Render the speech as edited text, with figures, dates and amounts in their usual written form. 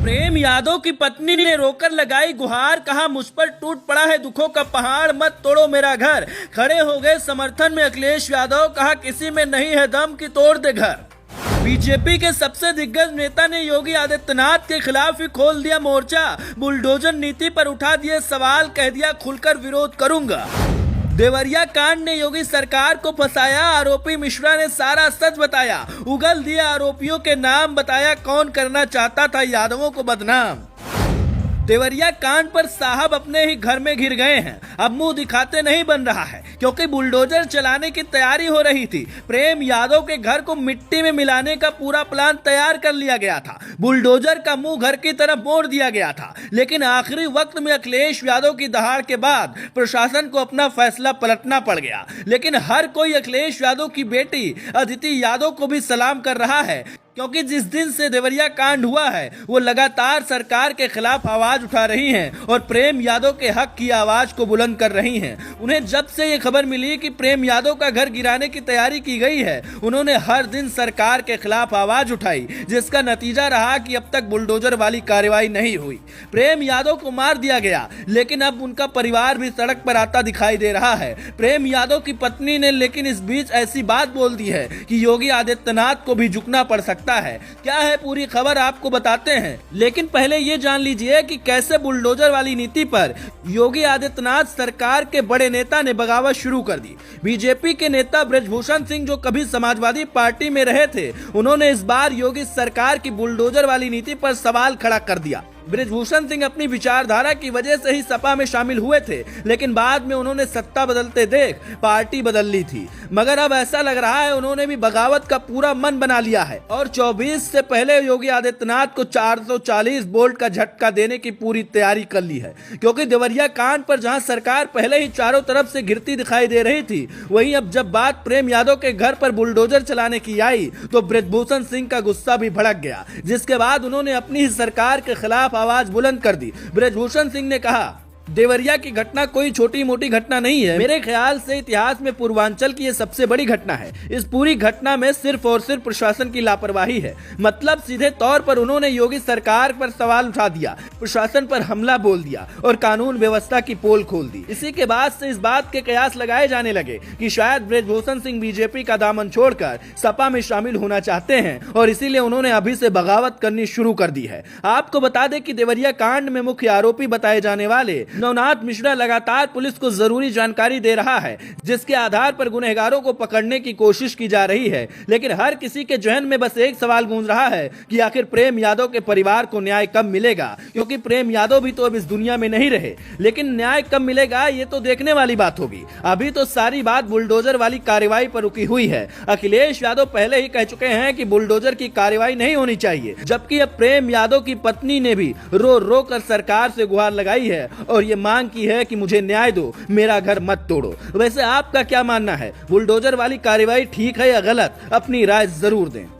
प्रेम यादव की पत्नी ने रोकर लगाई गुहार, कहा मुझ पर टूट पड़ा है दुखों का पहाड़, मत तोड़ो मेरा घर। खड़े हो गए समर्थन में अखिलेश यादव, कहा किसी में नहीं है दम कि तोड़ दे घर। बीजेपी के सबसे दिग्गज नेता ने योगी आदित्यनाथ के खिलाफ ही खोल दिया मोर्चा, बुलडोजर नीति पर उठा दिए सवाल, कह दिया खुलकर विरोध करूंगा। देवरिया कांड ने योगी सरकार को फंसाया, आरोपी मिश्रा ने सारा सच बताया, उगल दिए आरोपियों के नाम, बताया कौन करना चाहता था यादवों को बदनाम। देवरिया कांड पर साहब अपने ही घर में घिर गए हैं, अब मुंह दिखाते नहीं बन रहा है, क्योंकि बुलडोजर चलाने की तैयारी हो रही थी। प्रेम यादव के घर को मिट्टी में मिलाने का पूरा प्लान तैयार कर लिया गया था, बुलडोजर का मुंह घर की तरफ मोड़ दिया गया था, लेकिन आखिरी वक्त में अखिलेश यादव की दहाड़ के बाद प्रशासन को अपना फैसला पलटना पड़ गया। लेकिन हर कोई अखिलेश यादव की बेटी अदिति यादव को भी सलाम कर रहा है, क्योंकि जिस दिन से देवरिया कांड हुआ है वो लगातार सरकार के खिलाफ आवाज उठा रही हैं और प्रेम यादव के हक की आवाज को बुलंद कर रही हैं। उन्हें जब से ये खबर मिली कि प्रेम यादव का घर गिराने की तैयारी की गई है, उन्होंने हर दिन सरकार के खिलाफ आवाज उठाई, जिसका नतीजा रहा कि अब तक बुलडोजर वाली कार्रवाई नहीं हुई। प्रेम यादव को मार दिया गया, लेकिन अब उनका परिवार भी सड़क पर आता दिखाई दे रहा है। प्रेम यादव की पत्नी ने लेकिन इस बीच ऐसी बात बोल दी है कि योगी आदित्यनाथ को भी झुकना पड़ सकता है। क्या है पूरी खबर आपको बताते हैं, लेकिन पहले ये जान लीजिए कि कैसे बुलडोजर वाली नीति पर योगी आदित्यनाथ सरकार के बड़े नेता ने बगावत शुरू कर दी। बीजेपी के नेता ब्रजभूषण सिंह, जो कभी समाजवादी पार्टी में रहे थे, उन्होंने इस बार योगी सरकार की बुलडोजर वाली नीति पर सवाल खड़ा कर दिया। ब्रजभूषण सिंह अपनी विचारधारा की वजह से ही सपा में शामिल हुए थे, लेकिन बाद में उन्होंने सत्ता बदलते देख पार्टी बदल ली थी, मगर अब ऐसा लग रहा है उन्होंने भी बगावत का पूरा मन बना लिया है और 24 से पहले योगी आदित्यनाथ को 440 वोल्ट का झटका देने की पूरी तैयारी कर ली है। क्योंकि देवरिया कांड पर जहां सरकार पहले ही चारों तरफ से गिरती दिखाई दे रही थी, वहीं अब जब बात प्रेम यादव के घर पर बुलडोजर चलाने की आई तो ब्रजभूषण सिंह का गुस्सा भी भड़क गया, जिसके बाद उन्होंने अपनी ही सरकार के खिलाफ आवाज बुलंद कर दी। ब्रजभूषण सिंह ने कहा, देवरिया की घटना कोई छोटी मोटी घटना नहीं है, मेरे ख्याल से इतिहास में पूर्वांचल की ये सबसे बड़ी घटना है। इस पूरी घटना में सिर्फ और सिर्फ प्रशासन की लापरवाही है। मतलब सीधे तौर पर उन्होंने योगी सरकार पर सवाल उठा दिया, प्रशासन पर हमला बोल दिया और कानून व्यवस्था की पोल खोल दी। इसी के बाद से इस बात के कयास लगाए जाने लगे कि शायद ब्रजभूषण सिंह बीजेपी का दामन छोड़कर सपा में शामिल होना चाहते हैं और इसीलिए उन्होंने अभी से बगावत करनी शुरू कर दी है। आपको बता दें कि देवरिया कांड में मुख्य आरोपी बताए जाने वाले नवनाथ मिश्रा लगातार पुलिस को जरूरी जानकारी दे रहा है, जिसके आधार पर गुनहगारों को पकड़ने की कोशिश की जा रही है। लेकिन हर किसी के जहन में बस एक सवाल गूंज रहा है कि आखिर प्रेम यादव के परिवार को न्याय कब मिलेगा, क्योंकि प्रेम यादव भी तो अब इस दुनिया में नहीं रहे। लेकिन न्याय कब मिलेगा ये तो देखने वाली बात होगी। अभी तो सारी बात बुलडोजर वाली कार्रवाई पर रुकी हुई है। अखिलेश यादव पहले ही कह चुके हैं कि बुलडोजर की कार्रवाई नहीं होनी चाहिए, जबकि अब प्रेम यादव की पत्नी ने भी रो रो कर सरकार से गुहार लगाई है और ये मांग की है कि मुझे न्याय दो, मेरा घर मत तोड़ो। वैसे आपका क्या मानना है, बुलडोजर वाली कार्रवाई ठीक है या गलत? अपनी राय जरूर दें।